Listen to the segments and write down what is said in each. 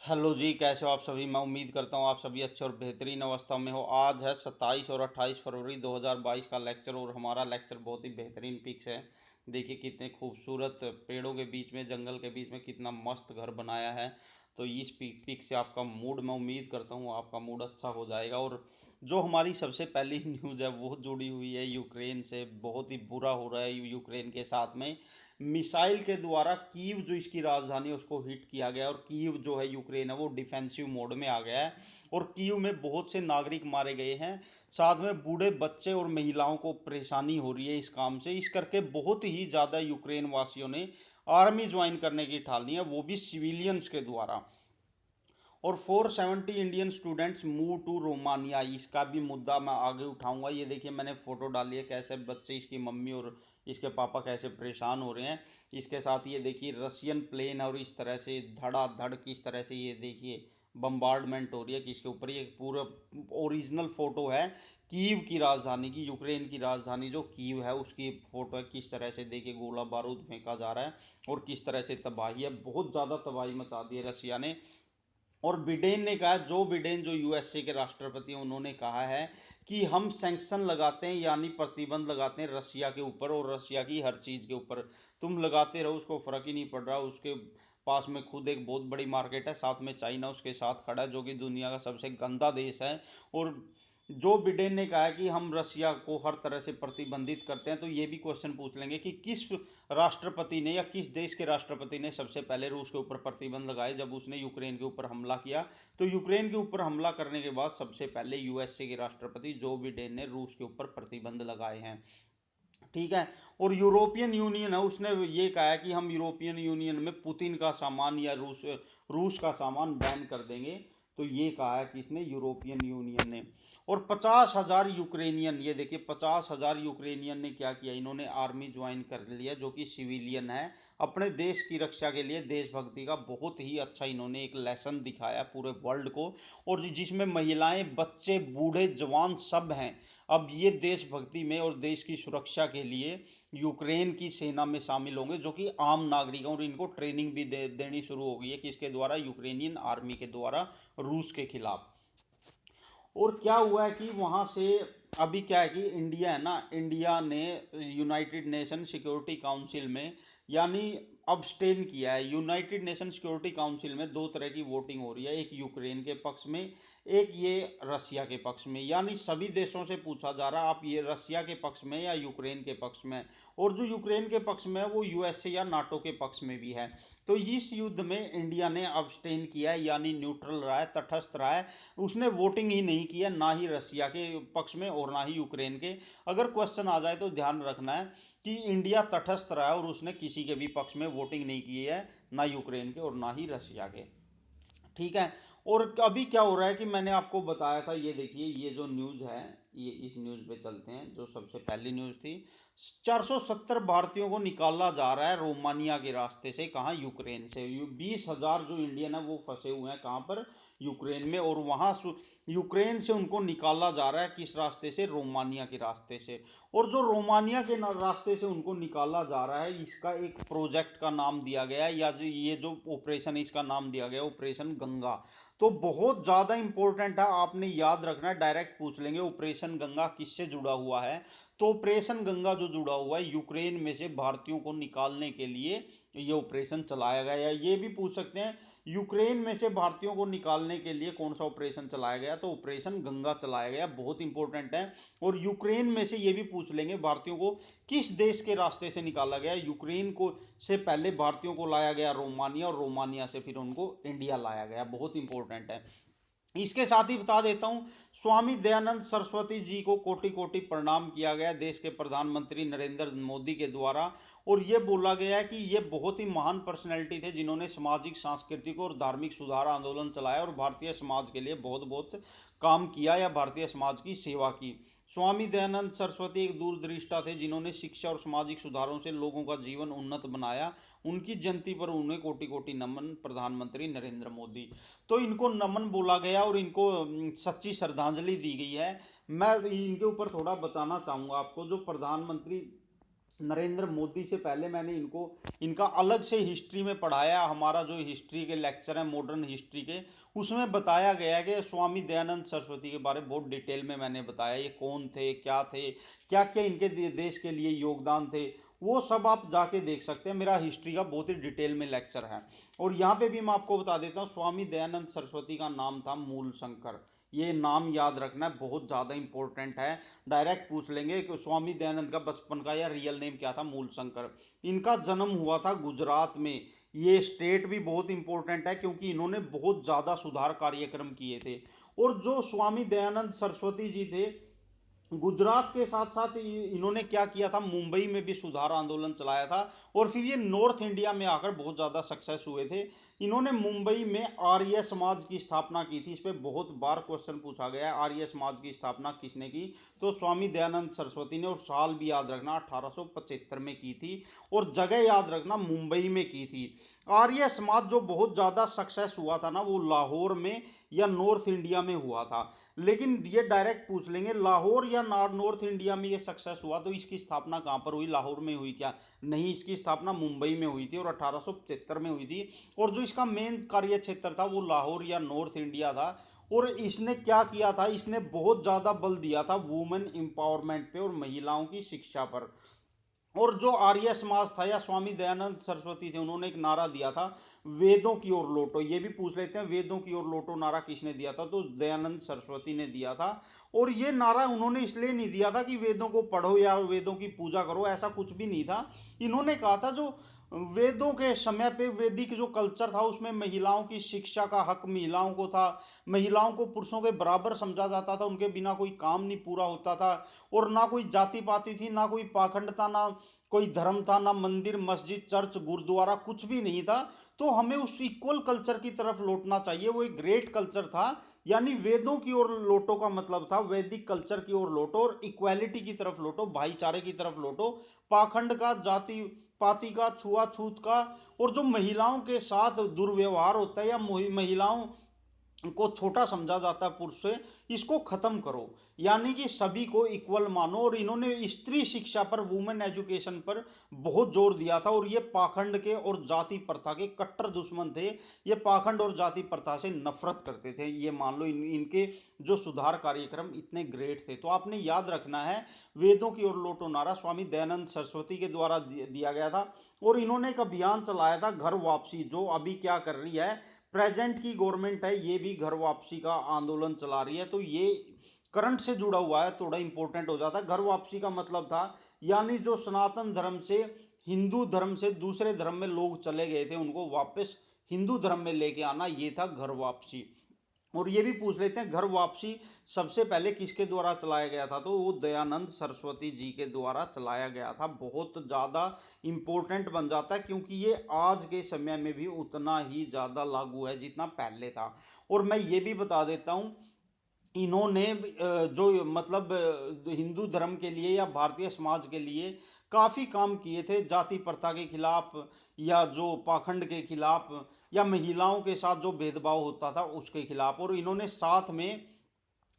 Hello जी, कैसे हो आप सभी। मैं उम्मीद करता हूँ आप सभी अच्छे और बेहतरीन अवस्था में हो। आज है 27 और 28 फरवरी 2022 का लेक्चर और हमारा लेक्चर बहुत ही बेहतरीन पिक्स है। देखिए कितने खूबसूरत पेड़ों के बीच में, जंगल के बीच में कितना मस्त घर बनाया है। तो इस पिक से आपका मूड, मैं उम्मीद करता हूँ आपका मूड अच्छा हो जाएगा। और जो हमारी सबसे पहली न्यूज़ है वो जुड़ी हुई है यूक्रेन से। बहुत ही बुरा हो रहा है यूक्रेन के साथ में। मिसाइल के द्वारा कीव जो इसकी राजधानी है उसको हिट किया गया, और कीव जो है यूक्रेन है वो डिफेंसिव मोड में आ गया है। और कीव में बहुत से नागरिक मारे गए हैं। साथ में बूढ़े बच्चे और महिलाओं को परेशानी हो रही है इस काम से। इस करके बहुत ही ज़्यादा यूक्रेन वासियों ने आर्मी ज्वाइन करने की ठान ली है, वो भी सिविलियंस के द्वारा। और 470 Indian students move to Romania, इसका भी मुद्दा मैं आगे उठाऊंगा। ये देखिए मैंने फ़ोटो डाली है, कैसे बच्चे, इसकी मम्मी और इसके पापा कैसे परेशान हो रहे हैं। इसके साथ ये देखिए रशियन प्लेन, और इस तरह से धड़ाधड़ किस तरह से ये देखिए बम्बार्डमेंट हो रही है किसके ऊपर। ये पूरा ओरिजिनल फ़ोटो है कीव की राजधानी की, यूक्रेन की राजधानी जो कीव है उसकी फ़ोटो है। किस तरह से देखिए गोला बारूद फेंका जा रहा है और किस तरह से तबाही है। बहुत ज़्यादा तबाही मचा दी है रशिया ने। और बिडेन ने कहा, जो बिडेन जो यूएसए के राष्ट्रपति हैं, उन्होंने कहा है कि हम सैंक्शन लगाते हैं, यानी प्रतिबंध लगाते हैं रशिया के ऊपर और रशिया की हर चीज़ के ऊपर। तुम लगाते रहो, उसको फ़र्क ही नहीं पड़ रहा। उसके पास में खुद एक बहुत बड़ी मार्केट है, साथ में चाइना उसके साथ खड़ा है जो कि दुनिया का सबसे गंदा देश है। और जो बिडेन ने कहा है कि हम रशिया को हर तरह से प्रतिबंधित करते हैं, तो ये भी क्वेश्चन पूछ लेंगे कि किस राष्ट्रपति ने या किस देश के राष्ट्रपति ने सबसे पहले रूस के ऊपर प्रतिबंध लगाए जब उसने यूक्रेन के ऊपर हमला किया। तो यूक्रेन के ऊपर हमला करने के बाद सबसे पहले यूएसए के राष्ट्रपति जो बिडेन ने रूस के ऊपर प्रतिबंध लगाए हैं। ठीक है। और यूरोपियन यूनियन है, उसने ये कहा है कि हम यूरोपियन यूनियन में पुतिन का सामान या रूस रूस का सामान बैन कर देंगे। तो ये कहा है किसने, यूरोपियन यूनियन ने। और 50,000 यूक्रेनियन, ये देखिए 50,000 यूक्रेनियन ने क्या किया, इन्होंने आर्मी ज्वाइन कर लिया जो कि सिविलियन है। अपने देश की रक्षा के लिए देशभक्ति का बहुत ही अच्छा इन्होंने एक लेसन दिखाया पूरे वर्ल्ड को। और जिसमें महिलाएं, बच्चे, बूढ़े, जवान सब हैं। अब ये देशभक्ति में और देश की सुरक्षा के लिए यूक्रेन की सेना में शामिल होंगे, जो कि आम नागरिक हैं। और इनको ट्रेनिंग भी देनी शुरू हो गई है किसके द्वारा, यूक्रेनियन आर्मी के द्वारा, रूस के खिलाफ। और क्या हुआ है कि वहाँ से अभी क्या है कि इंडिया है ना, इंडिया ने यूनाइटेड नेशन सिक्योरिटी काउंसिल में यानी अब्सटेन किया है। यूनाइटेड नेशन सिक्योरिटी काउंसिल में दो तरह की वोटिंग हो रही है, एक यूक्रेन के पक्ष में, एक ये रसिया के पक्ष में। यानी सभी देशों से पूछा जा रहा है आप ये रसिया के पक्ष में या यूक्रेन के पक्ष में। और जो यूक्रेन के पक्ष में है वो यूएसए या नाटो के पक्ष में भी है। तो इस युद्ध में इंडिया ने अब्सटेन किया है, यानी न्यूट्रल रहा है, तटस्थ रहा है। उसने वोटिंग ही नहीं किया, ना ही रसिया के पक्ष में और ना ही यूक्रेन के। अगर क्वेश्चन आ जाए तो ध्यान रखना है कि इंडिया तटस्थ रहा है और उसने किसी के भी पक्ष में वोटिंग नहीं की है, ना यूक्रेन के और ना ही रसिया के। ठीक है। और अभी क्या हो रहा है कि मैंने आपको बताया था, ये देखिए ये जो न्यूज़ है, ये इस न्यूज़ पे चलते हैं जो सबसे पहली न्यूज़ थी। 470 भारतीयों को निकाला जा रहा है रोमानिया के रास्ते से। कहाँ, यूक्रेन से। 20,000 जो इंडियन है वो फंसे हुए हैं कहाँ पर, यूक्रेन में। और वहाँ यूक्रेन से उनको निकाला जा रहा है किस रास्ते से, रोमानिया के रास्ते से। और जो रोमानिया के रास्ते से उनको निकाला जा रहा है, इसका एक प्रोजेक्ट का नाम दिया गया है, या जो ये जो ऑपरेशन है इसका नाम दिया गया ऑपरेशन गंगा। तो बहुत ज़्यादा इंपॉर्टेंट है, आपने याद रखना है। डायरेक्ट पूछ लेंगे ऑपरेशन गंगा किससे जुड़ा हुआ है। तो ऑपरेशन गंगा जो जुड़ा हुआ है यूक्रेन में से भारतीयों को निकालने के लिए ये ऑपरेशन चलाया गया है। ये भी पूछ सकते हैं यूक्रेन में से भारतीयों को निकालने के लिए कौन सा ऑपरेशन चलाया गया, तो ऑपरेशन गंगा चलाया गया। बहुत इंपॉर्टेंट है। और यूक्रेन में से ये भी पूछ लेंगे भारतीयों को किस देश के रास्ते से निकाला गया। यूक्रेन को से पहले भारतीयों को लाया गया रोमानिया, और रोमानिया से फिर उनको इंडिया लाया गया। बहुत इंपॉर्टेंट है। इसके साथ ही बता देता हूं, स्वामी दयानंद सरस्वती जी को कोटि कोटि प्रणाम किया गया देश के प्रधानमंत्री नरेंद्र मोदी के द्वारा। और ये बोला गया है कि ये बहुत ही महान पर्सनैलिटी थे जिन्होंने सामाजिक, सांस्कृतिक और धार्मिक सुधार आंदोलन चलाया और भारतीय समाज के लिए बहुत बहुत काम किया या भारतीय समाज की सेवा की। स्वामी दयानंद सरस्वती एक दूरदृष्टा थे जिन्होंने शिक्षा और सामाजिक सुधारों से लोगों का जीवन उन्नत बनाया। उनकी जयंती पर उन्हें कोटि कोटि नमन, प्रधानमंत्री नरेंद्र मोदी। तो इनको नमन बोला गया और इनको सच्ची श्रद्धांजलि दी गई है। मैं इनके ऊपर थोड़ा बताना चाहूँगा आपको। जो प्रधानमंत्री नरेंद्र मोदी से पहले मैंने इनको इनका अलग से हिस्ट्री में पढ़ाया। हमारा जो हिस्ट्री के लेक्चर है मॉडर्न हिस्ट्री के, उसमें बताया गया है कि स्वामी दयानंद सरस्वती के बारे में बहुत डिटेल में मैंने बताया, ये कौन थे, क्या क्या इनके देश के लिए योगदान थे। वो सब आप जाके देख सकते हैं, मेरा हिस्ट्री का बहुत ही डिटेल में लेक्चर है। और यहाँ पे भी मैं आपको बता देता हूँ, स्वामी दयानंद सरस्वती का नाम था मूल शंकर। ये नाम याद रखना है, बहुत ज़्यादा इंपॉर्टेंट है। डायरेक्ट पूछ लेंगे कि स्वामी दयानंद का बचपन का या रियल नेम क्या था, मूल शंकर। इनका जन्म हुआ था गुजरात में। ये स्टेट भी बहुत इंपॉर्टेंट है क्योंकि इन्होंने बहुत ज़्यादा सुधार कार्यक्रम किए थे। और जो स्वामी दयानंद सरस्वती जी थे, गुजरात के साथ साथ इन्होंने क्या किया था, मुंबई में भी सुधार आंदोलन चलाया था। और फिर ये नॉर्थ इंडिया में आकर बहुत ज़्यादा सक्सेस हुए थे। इन्होंने मुंबई में आर्य समाज की स्थापना की थी। इस पर बहुत बार क्वेश्चन पूछा गया है, आर्य समाज की स्थापना किसने की, तो स्वामी दयानंद सरस्वती ने। और साल भी याद रखना, 1875 में की थी। और जगह याद रखना, मुंबई में की थी। आर्य समाज जो बहुत ज़्यादा सक्सेस हुआ था ना, वो लाहौर में या नॉर्थ इंडिया में हुआ था। लेकिन ये डायरेक्ट पूछ लेंगे, लाहौर या नॉर्थ इंडिया में ये सक्सेस हुआ तो इसकी स्थापना कहाँ पर हुई, लाहौर में हुई क्या, नहीं, इसकी स्थापना मुंबई में हुई थी और 1875 में हुई थी। और जो इसका मेन कार्य क्षेत्र था वो लाहौर या नॉर्थ इंडिया था। और इसने क्या किया था, इसने बहुत ज़्यादा बल दिया था वुमेन एम्पावरमेंट पे और महिलाओं की शिक्षा पर। और जो आर्य समाज था या स्वामी दयानंद सरस्वती थे, उन्होंने एक नारा दिया था, वेदों की ओर लौटो। ये भी पूछ लेते हैं, वेदों की ओर लौटो नारा किसने दिया था, तो दयानंद सरस्वती ने दिया था। और ये नारा उन्होंने इसलिए नहीं दिया था कि वेदों को पढ़ो या वेदों की पूजा करो, ऐसा कुछ भी नहीं था। इन्होंने कहा था जो वेदों के समय पे वैदिक जो कल्चर था उसमें महिलाओं की शिक्षा का हक महिलाओं को था। महिलाओं को पुरुषों के बराबर समझा जाता था, उनके बिना कोई काम नहीं पूरा होता था। और ना कोई जाति पाति थी, ना कोई पाखंड था, ना कोई धर्म था, ना मंदिर मस्जिद चर्च गुरुद्वारा, कुछ भी नहीं था। तो हमें उस इक्वल कल्चर की तरफ लौटना चाहिए, वो एक ग्रेट कल्चर था। यानी वेदों की ओर लौटो का मतलब था वैदिक कल्चर की ओर लौटो और इक्वालिटी की तरफ लौटो, भाईचारे की तरफ लौटो। पाखंड का, जाति पाति का, छुआछूत का और जो महिलाओं के साथ दुर्व्यवहार होता है या महिलाओं को छोटा समझा जाता है पुरुष से, इसको खत्म करो। यानी कि सभी को इक्वल मानो। और इन्होंने स्त्री शिक्षा पर, वुमेन एजुकेशन पर बहुत जोर दिया था। और ये पाखंड के और जाति प्रथा के कट्टर दुश्मन थे। ये पाखंड और जाति प्रथा से नफरत करते थे। ये मान लो इनके जो सुधार कार्यक्रम इतने ग्रेट थे। तो आपने याद रखना है, वेदों की ओर लौटो नारा स्वामी दयानंद सरस्वती के द्वारा दिया गया था। और इन्होंने एक अभियान चलाया था घर वापसी, जो अभी क्या कर रही है, प्रेजेंट की गवर्नमेंट है, ये भी घर वापसी का आंदोलन चला रही है। तो ये करंट से जुड़ा हुआ है, थोड़ा इंपॉर्टेंट हो जाता है। घर वापसी का मतलब था, यानी जो सनातन धर्म से, हिंदू धर्म से दूसरे धर्म में लोग चले गए थे, उनको वापस हिंदू धर्म में लेके आना, ये था घर वापसी। और ये भी पूछ लेते हैं, घर वापसी सबसे पहले किसके द्वारा चलाया गया था, तो वो दयानंद सरस्वती जी के द्वारा चलाया गया था। बहुत ज़्यादा इम्पोर्टेंट बन जाता है क्योंकि ये आज के समय में भी उतना ही ज़्यादा लागू है जितना पहले था। और मैं ये भी बता देता हूँ, इन्होंने जो मतलब हिंदू धर्म के लिए या भारतीय समाज के लिए काफ़ी काम किए थे, जाति प्रथा के खिलाफ या जो पाखंड के खिलाफ या महिलाओं के साथ जो भेदभाव होता था उसके खिलाफ। और इन्होंने साथ में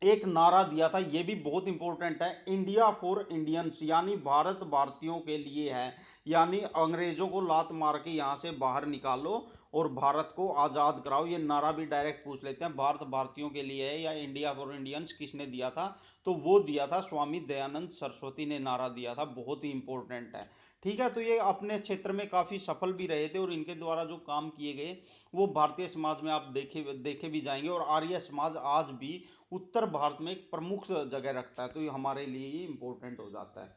एक नारा दिया था, ये भी बहुत इंपॉर्टेंट है, इंडिया फॉर इंडियंस, यानी भारत भारतीयों के लिए है। यानी अंग्रेजों को लात मार के यहाँ से बाहर निकालो और भारत को आज़ाद कराओ। ये नारा भी डायरेक्ट पूछ लेते हैं, भारत भारतीयों के लिए है या इंडिया फॉर इंडियंस किसने दिया था, तो वो दिया था स्वामी दयानंद सरस्वती ने नारा दिया था। बहुत ही इंपॉर्टेंट है। ठीक है, तो ये अपने क्षेत्र में काफ़ी सफल भी रहे थे और इनके द्वारा जो काम किए गए वो भारतीय समाज में आप देखे देखे भी जाएंगे। और आर्य समाज आज भी उत्तर भारत में एक प्रमुख जगह रखता है, तो ये हमारे लिए ही इम्पोर्टेंट हो जाता है।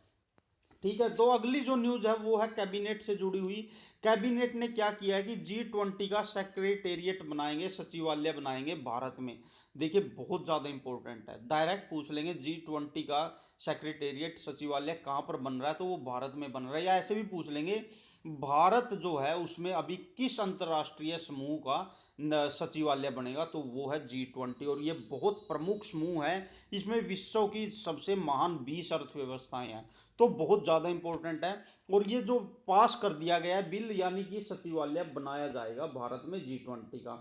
ठीक है, तो अगली जो न्यूज है वो है कैबिनेट से जुड़ी हुई। कैबिनेट ने क्या किया है कि G20 का सेक्रेटेरिएट बनाएंगे, सचिवालय बनाएंगे भारत में। देखिए बहुत ज़्यादा इंपॉर्टेंट है, डायरेक्ट पूछ लेंगे G20 का सेक्रेटेरिएट सचिवालय कहाँ पर बन रहा है, तो वो भारत में बन रहा है। या ऐसे भी पूछ लेंगे, भारत जो है उसमें अभी किस अंतर्राष्ट्रीय समूह का सचिवालय बनेगा, तो वो है G20। और ये बहुत प्रमुख समूह है, इसमें विश्व की सबसे महान 20 अर्थव्यवस्थाएं हैं। तो बहुत ज़्यादा इंपॉर्टेंट है। और ये जो पास कर दिया गया है बिल, यानी कि सचिवालय बनाया जाएगा भारत में G20 का।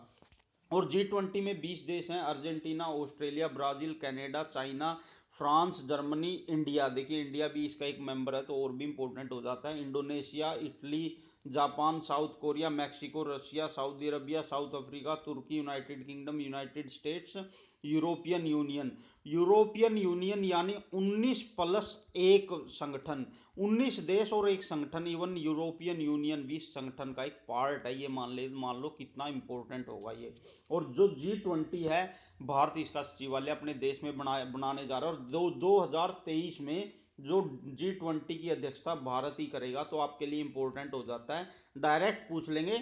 और G20 में 20 देश हैं, Argentina, Australia, Brazil, Canada, China, France, Germany, India. देखिए इंडिया भी इसका एक मेंबर है तो और भी इम्पोर्टेंट हो जाता है। Indonesia, Italy, Japan, South Korea, Mexico, Russia, Saudi Arabia, South Africa, Turkey, United Kingdom, United States, European Union. European Union यानी 19 प्लस एक संगठन, 19 देश और एक संगठन। इवन यूरोपियन यूनियन भी इस संगठन का एक पार्ट है। ये मान लो कितना इंपॉर्टेंट होगा ये। और जो G20 है, भारत इसका सचिवालय अपने देश में बनाने जा रहा है। और 2023 में जो G20 की अध्यक्षता भारत ही करेगा, तो आपके लिए इंपॉर्टेंट हो जाता है। डायरेक्ट पूछ लेंगे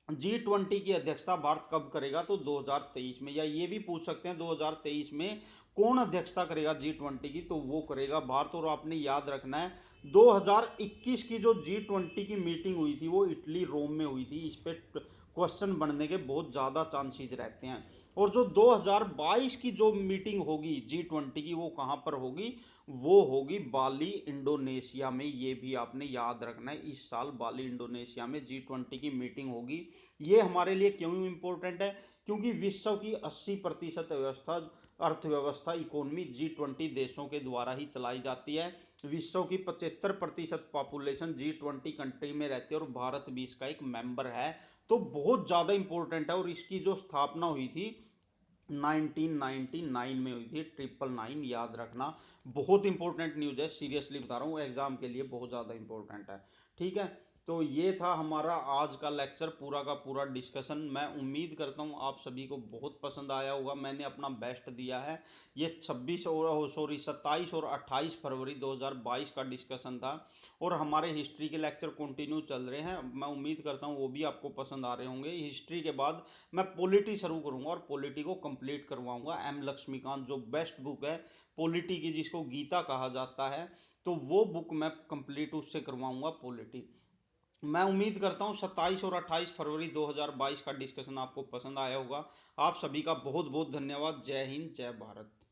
G20 की अध्यक्षता भारत कब करेगा, तो 2023 में। या ये भी पूछ सकते हैं 2023 में कौन अध्यक्षता करेगा G20 की, तो वो करेगा भारत। और आपने याद रखना है 2021 की जो G20 की मीटिंग हुई थी वो इटली रोम में हुई थी। इस पे क्वेश्चन बनने के बहुत ज़्यादा चांसेस रहते हैं। और जो 2022 की जो मीटिंग होगी G20 की, वो कहाँ पर होगी, वो होगी बाली, इंडोनेशिया में। ये भी आपने याद रखना है, इस साल बाली, इंडोनेशिया में G20 की मीटिंग होगी। ये हमारे लिए क्यों इम्पोर्टेंट है, क्योंकि विश्व की 80% व्यवस्था, अर्थव्यवस्था, इकोनॉमी G20 देशों के द्वारा ही चलाई जाती है। विश्व की 75% पॉपुलेशन G20 कंट्री में रहती है और भारत भी इसका एक मेंबर है। तो बहुत ज़्यादा इंपॉर्टेंट है। और इसकी जो स्थापना हुई थी 1999 में हुई थी, 999 याद रखना। बहुत इंपॉर्टेंट न्यूज़ है, सीरियसली बता रहा हूँ, एग्जाम के लिए बहुत ज़्यादा इंपॉर्टेंट है। ठीक है, तो ये था हमारा आज का लेक्चर, पूरा का पूरा डिस्कशन। मैं उम्मीद करता हूँ आप सभी को बहुत पसंद आया होगा। मैंने अपना बेस्ट दिया है। ये 27 और 28 फरवरी 2022 का डिस्कशन था। और हमारे हिस्ट्री के लेक्चर कंटिन्यू चल रहे हैं, मैं उम्मीद करता हूँ वो भी आपको पसंद आ रहे होंगे। हिस्ट्री के बाद मैं पॉलिटी शुरू करूँगा और पॉलिटी को कंप्लीट करवाऊँगा। एम लक्ष्मीकांत जो बेस्ट बुक है पॉलिटी की, जिसको गीता कहा जाता है, तो वो बुक मैं कंप्लीट उससे करवाऊँगा पॉलिटी। मैं उम्मीद करता हूँ 27 और 28 फरवरी 2022 का डिस्कशन आपको पसंद आया होगा। आप सभी का बहुत बहुत धन्यवाद। जय हिंद, जय भारत।